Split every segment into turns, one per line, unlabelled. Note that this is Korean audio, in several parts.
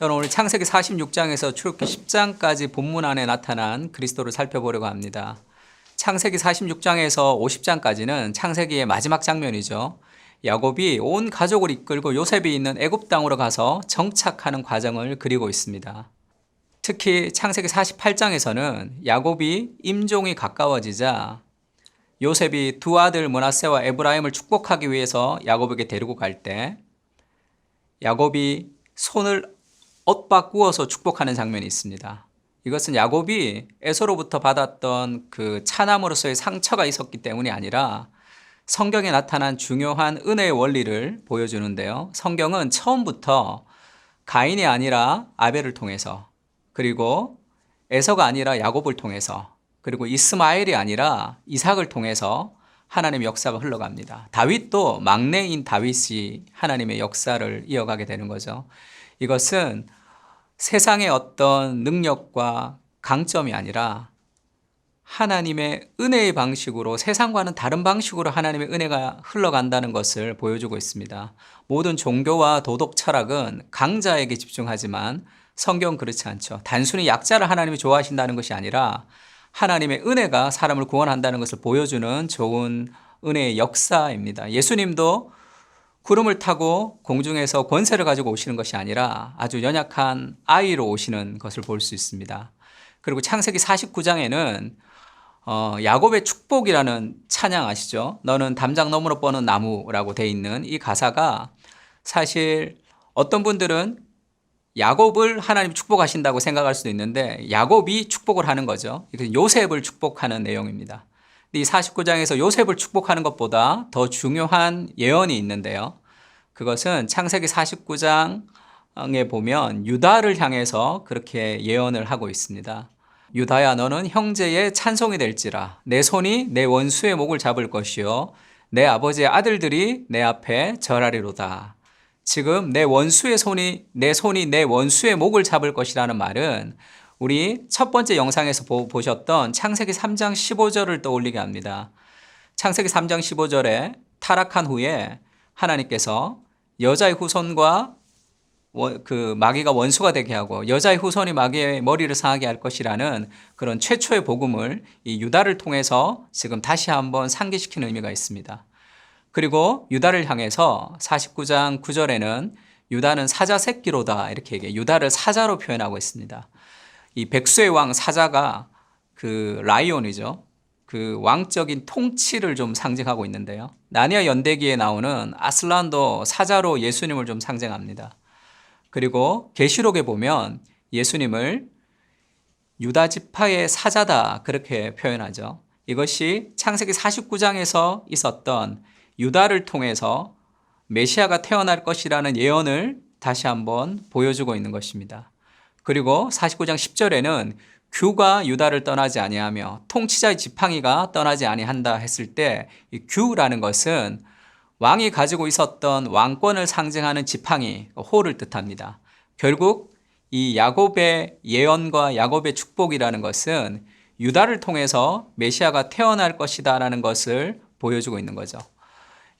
저는 오늘 창세기 46장에서 출애굽기 10장까지 본문 안에 나타난 그리스도를 살펴보려고 합니다. 창세기 46장에서 50장까지는 창세기의 마지막 장면이죠. 야곱이 온 가족을 이끌고 요셉이 있는 애굽 땅으로 가서 정착하는 과정을 그리고 있습니다. 특히 창세기 48장에서는 야곱이 임종이 가까워지자 요셉이 두 아들 므낫세와 에브라임을 축복하기 위해서 야곱에게 데리고 갈 때 야곱이 손을 엇바꾸어서 축복하는 장면이 있습니다. 이것은 야곱이 에서로부터 받았던 그 차남으로서의 상처가 있었기 때문이 아니라 성경에 나타난 중요한 은혜의 원리를 보여주는데요. 성경은 처음부터 가인이 아니라 아벨을 통해서, 그리고 에서가 아니라 야곱을 통해서, 그리고 이스마엘이 아니라 이삭을 통해서 하나님의 역사가 흘러갑니다. 다윗도 막내인 다윗이 하나님의 역사를 이어가게 되는 거죠. 이것은 세상의 어떤 능력과 강점이 아니라 하나님의 은혜의 방식으로, 세상과는 다른 방식으로 하나님의 은혜가 흘러간다는 것을 보여주고 있습니다. 모든 종교와 도덕 철학은 강자에게 집중하지만 성경은 그렇지 않죠. 단순히 약자를 하나님이 좋아하신다는 것이 아니라 하나님의 은혜가 사람을 구원한다는 것을 보여주는 좋은 은혜의 역사입니다. 예수님도 구름을 타고 공중에서 권세를 가지고 오시는 것이 아니라 아주 연약한 아이로 오시는 것을 볼 수 있습니다. 그리고 창세기 49장에는 야곱의 축복이라는 찬양 아시죠? 너는 담장 너머로 뻗은 나무라고 돼 있는 이 가사가, 사실 어떤 분들은 야곱을 하나님이 축복하신다고 생각할 수도 있는데 야곱이 축복을 하는 거죠. 이것은 요셉을 축복하는 내용입니다. 이 49장에서 요셉을 축복하는 것보다 더 중요한 예언이 있는데요. 그것은 창세기 49장에 보면 유다를 향해서 그렇게 예언을 하고 있습니다. 유다야, 너는 형제의 찬송이 될지라. 내 손이 내 원수의 목을 잡을 것이요 내 아버지의 아들들이 내 앞에 절하리로다. 지금 내 손이 내 원수의 목을 잡을 것이라는 말은 우리 첫 번째 영상에서 보셨던 창세기 3장 15절을 떠올리게 합니다. 창세기 3장 15절에 타락한 후에 하나님께서 여자의 후손과 그 마귀가 원수가 되게 하고 여자의 후손이 마귀의 머리를 상하게 할 것이라는 그런 최초의 복음을 이 유다를 통해서 지금 다시 한번 상기시키는 의미가 있습니다. 그리고 유다를 향해서 49장 9절에는 유다는 사자 새끼로다 이렇게 얘기해요. 유다를 사자로 표현하고 있습니다. 이 백수의 왕 사자가 그 라이온이죠. 그 왕적인 통치를 좀 상징하고 있는데요. 나니아 연대기에 나오는 아슬란도 사자로 예수님을 좀 상징합니다. 그리고 계시록에 보면 예수님을 유다 지파의 사자다 그렇게 표현하죠. 이것이 창세기 49장에서 있었던 유다를 통해서 메시아가 태어날 것이라는 예언을 다시 한번 보여주고 있는 것입니다. 그리고 49장 10절에는 규가 유다를 떠나지 아니하며 통치자의 지팡이가 떠나지 아니한다 했을 때 이 규라는 것은 왕이 가지고 있었던 왕권을 상징하는 지팡이, 호를 뜻합니다. 결국 이 야곱의 예언과 야곱의 축복이라는 것은 유다를 통해서 메시아가 태어날 것이다라는 것을 보여주고 있는 거죠.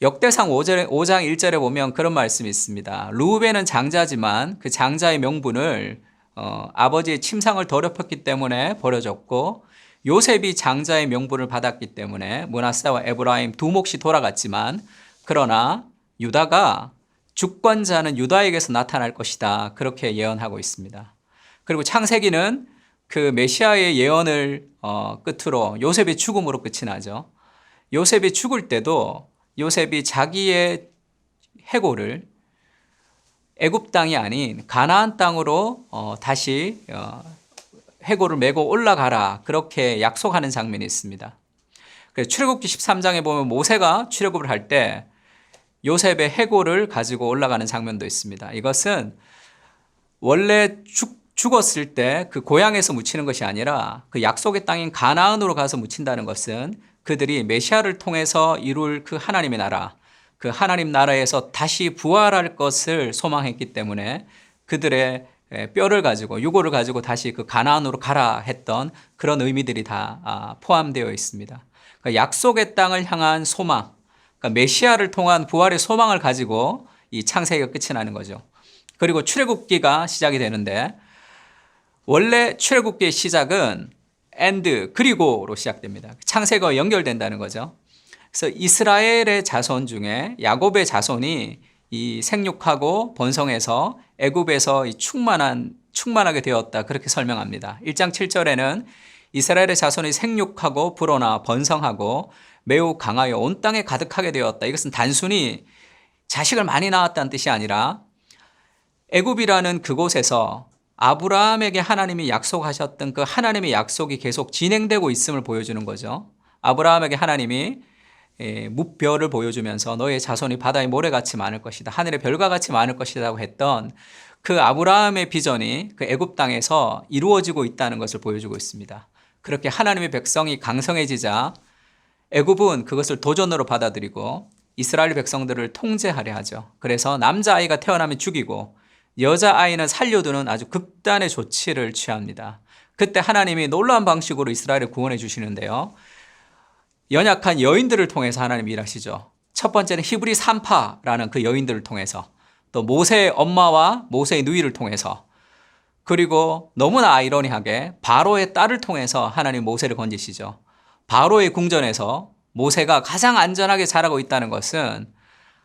역대상 5장 1절에 보면 그런 말씀이 있습니다. 르우벤은 장자지만 그 장자의 명분을 아버지의 침상을 더럽혔기 때문에 버려졌고, 요셉이 장자의 명분을 받았기 때문에 므낫세와 에브라임 두 몫이 돌아갔지만, 그러나 유다가 주권자는 유다에게서 나타날 것이다 그렇게 예언하고 있습니다. 그리고 창세기는 그 메시아의 예언을 끝으로 요셉의 죽음으로 끝이 나죠. 요셉이 죽을 때도 요셉이 자기의 해골을 애굽 땅이 아닌 가나안 땅으로 다시 해골을 메고 올라가라 그렇게 약속하는 장면이 있습니다. 그래서 출애굽기 13장에 보면 모세가 출애굽을 할 때 요셉의 해골을 가지고 올라가는 장면도 있습니다. 이것은 원래 죽었을 때 그 고향에서 묻히는 것이 아니라 그 약속의 땅인 가나안으로 가서 묻힌다는 것은 그들이 메시아를 통해서 이룰 그 하나님의 나라, 그 하나님 나라에서 다시 부활할 것을 소망했기 때문에 그들의 뼈를 가지고 유골을 가지고 다시 그 가나안으로 가라 했던 그런 의미들이 다 포함되어 있습니다. 그러니까 약속의 땅을 향한 소망, 그러니까 메시아를 통한 부활의 소망을 가지고 이 창세기가 끝이 나는 거죠. 그리고 출애굽기가 시작이 되는데 원래 출애굽기의 시작은 and 그리고로 시작됩니다. 창세기와 연결된다는 거죠. 그래서 이스라엘의 자손 중에 야곱의 자손이 이 생육하고 번성해서 애굽에서 이 충만하게 되었다 그렇게 설명합니다. 1장 7절에는 이스라엘의 자손이 생육하고 불어나 번성하고 매우 강하여 온 땅에 가득하게 되었다. 이것은 단순히 자식을 많이 낳았다는 뜻이 아니라 애굽이라는 그곳에서 아브라함에게 하나님이 약속하셨던 그 하나님의 약속이 계속 진행되고 있음을 보여주는 거죠. 아브라함에게 하나님이 무별을 보여주면서 너의 자손이 바다의 모래같이 많을 것이다. 하늘의 별과 같이 많을 것이라고 했던 그 아브라함의 비전이 그 애굽 땅에서 이루어지고 있다는 것을 보여주고 있습니다. 그렇게 하나님의 백성이 강성해지자 애굽은 그것을 도전으로 받아들이고 이스라엘 백성들을 통제하려 하죠. 그래서 남자아이가 태어나면 죽이고 여자아이는 살려두는 아주 극단의 조치를 취합니다. 그때 하나님이 놀라운 방식으로 이스라엘을 구원해 주시는데요. 연약한 여인들을 통해서 하나님이 일하시죠. 첫 번째는 히브리 산파라는 그 여인들을 통해서, 또 모세의 엄마와 모세의 누이를 통해서, 그리고 너무나 아이러니하게 바로의 딸을 통해서 하나님 모세를 건지시죠. 바로의 궁전에서 모세가 가장 안전하게 자라고 있다는 것은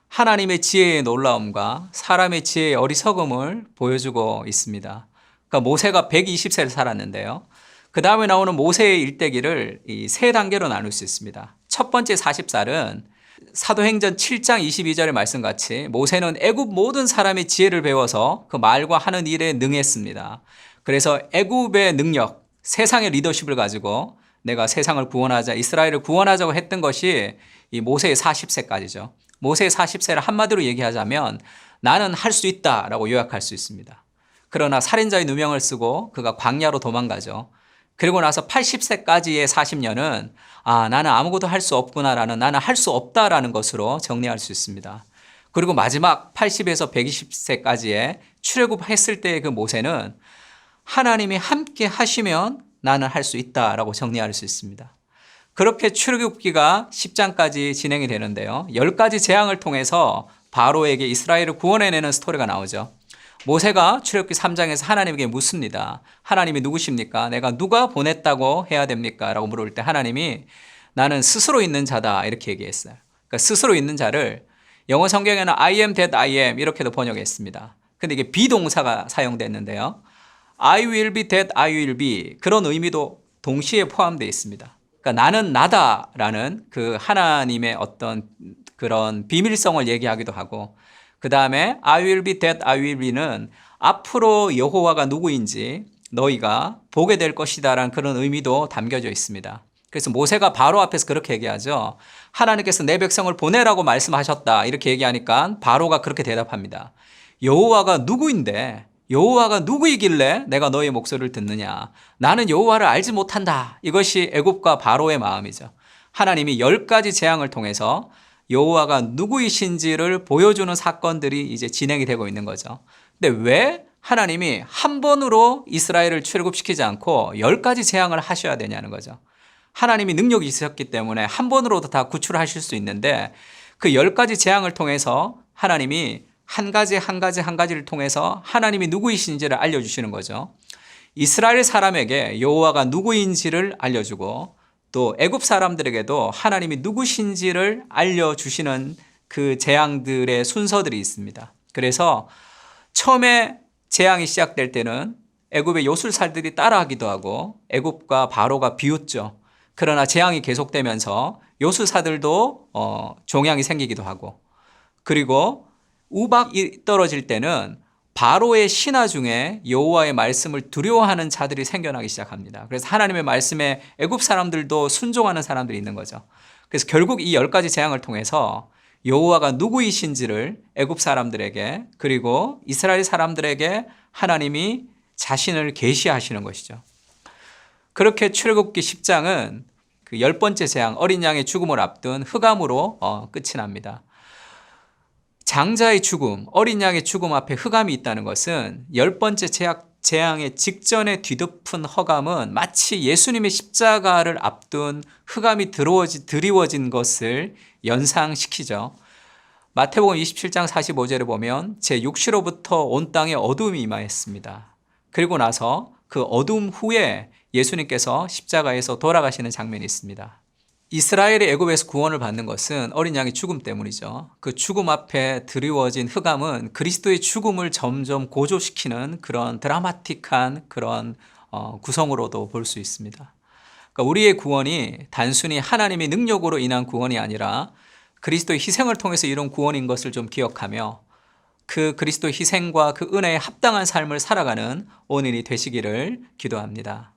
하나님의 지혜의 놀라움과 사람의 지혜의 어리석음을 보여주고 있습니다. 그러니까 모세가 120세를 살았는데요. 그 다음에 나오는 모세의 일대기를 이 세 단계로 나눌 수 있습니다. 첫 번째 40살은 사도행전 7장 22절의 말씀같이 모세는 애굽 모든 사람의 지혜를 배워서 그 말과 하는 일에 능했습니다. 그래서 애굽의 능력, 세상의 리더십을 가지고 내가 세상을 구원하자, 이스라엘을 구원하자고 했던 것이 이 모세의 40세까지죠. 모세의 40세를 한마디로 얘기하자면 나는 할 수 있다라고 요약할 수 있습니다. 그러나 살인자의 누명을 쓰고 그가 광야로 도망가죠. 그리고 나서 80세까지의 40년은 나는 아무것도 할 수 없구나라는, 나는 할 수 없다라는 것으로 정리할 수 있습니다. 그리고 마지막 80에서 120세까지의 출애굽했을 때의 그 모세는 하나님이 함께 하시면 나는 할 수 있다라고 정리할 수 있습니다. 그렇게 출애굽기가 10장까지 진행이 되는데요. 10가지 재앙을 통해서 바로에게 이스라엘을 구원해내는 스토리가 나오죠. 모세가 출애굽기 3장에서 하나님에게 묻습니다. 하나님이 누구십니까? 내가 누가 보냈다고 해야 됩니까? 라고 물을 때 하나님이 나는 스스로 있는 자다 이렇게 얘기했어요. 그러니까 스스로 있는 자를 영어 성경에는 I am that I am 이렇게도 번역했습니다. 근데 이게 비동사가 사용됐는데요. I will be that I will be 그런 의미도 동시에 포함되어 있습니다. 그러니까 나는 나다라는 그 하나님의 어떤 그런 비밀성을 얘기하기도 하고, 그 다음에 I will be that I will be는 앞으로 여호와가 누구인지 너희가 보게 될 것이다라는 그런 의미도 담겨져 있습니다. 그래서 모세가 바로 앞에서 그렇게 얘기하죠. 하나님께서 내 백성을 보내라고 말씀하셨다 이렇게 얘기하니까 바로가 그렇게 대답합니다. 여호와가 누구인데, 여호와가 누구이길래 내가 너의 목소리를 듣느냐. 나는 여호와를 알지 못한다. 이것이 애굽과 바로의 마음이죠. 하나님이 10가지 재앙을 통해서 여호와가 누구이신지를 보여주는 사건들이 이제 진행이 되고 있는 거죠. 근데 왜 하나님이 한 번으로 이스라엘을 출애굽시키지 않고 10가지 재앙을 하셔야 되냐는 거죠. 하나님이 능력이 있으셨기 때문에 한 번으로도 다 구출하실 수 있는데 그 10가지 재앙을 통해서 하나님이 한 가지를 통해서 하나님이 누구이신지를 알려주시는 거죠. 이스라엘 사람에게 여호와가 누구인지를 알려주고 또 애굽 사람들에게도 하나님이 누구신지를 알려주시는 그 재앙들의 순서들이 있습니다. 그래서 처음에 재앙이 시작될 때는 애굽의 요술사들이 따라하기도 하고 애굽과 바로가 비웃죠. 그러나 재앙이 계속되면서 요술사들도 종양이 생기기도 하고, 그리고 우박이 떨어질 때는 바로의 신하 중에 여호와의 말씀을 두려워하는 자들이 생겨나기 시작합니다. 그래서 하나님의 말씀에 애굽 사람들도 순종하는 사람들이 있는 거죠. 그래서 결국 이 10가지 재앙을 통해서 여호와가 누구이신지를 애굽 사람들에게 그리고 이스라엘 사람들에게 하나님이 자신을 계시하시는 것이죠. 그렇게 출애굽기 10장은 그 10번째 재앙, 어린 양의 죽음을 앞둔 흑암으로 끝이 납니다. 장자의 죽음, 어린 양의 죽음 앞에 흑암이 있다는 것은 10번째 재앙의 직전에 뒤덮은 흑암은 마치 예수님의 십자가를 앞둔 흑암이 드리워진 것을 연상시키죠. 마태복음 27장 45절에 보면 제 육시로부터 온 땅에 어둠이 임하였습니다. 그리고 나서 그 어둠 후에 예수님께서 십자가에서 돌아가시는 장면이 있습니다. 이스라엘이 애굽에서 구원을 받는 것은 어린 양의 죽음 때문이죠. 그 죽음 앞에 드리워진 흑암은 그리스도의 죽음을 점점 고조시키는 그런 드라마틱한 그런 구성으로도 볼 수 있습니다. 그러니까 우리의 구원이 단순히 하나님의 능력으로 인한 구원이 아니라 그리스도의 희생을 통해서 이룬 구원인 것을 좀 기억하며 그 그리스도의 희생과 그 은혜에 합당한 삶을 살아가는 오늘이 되시기를 기도합니다.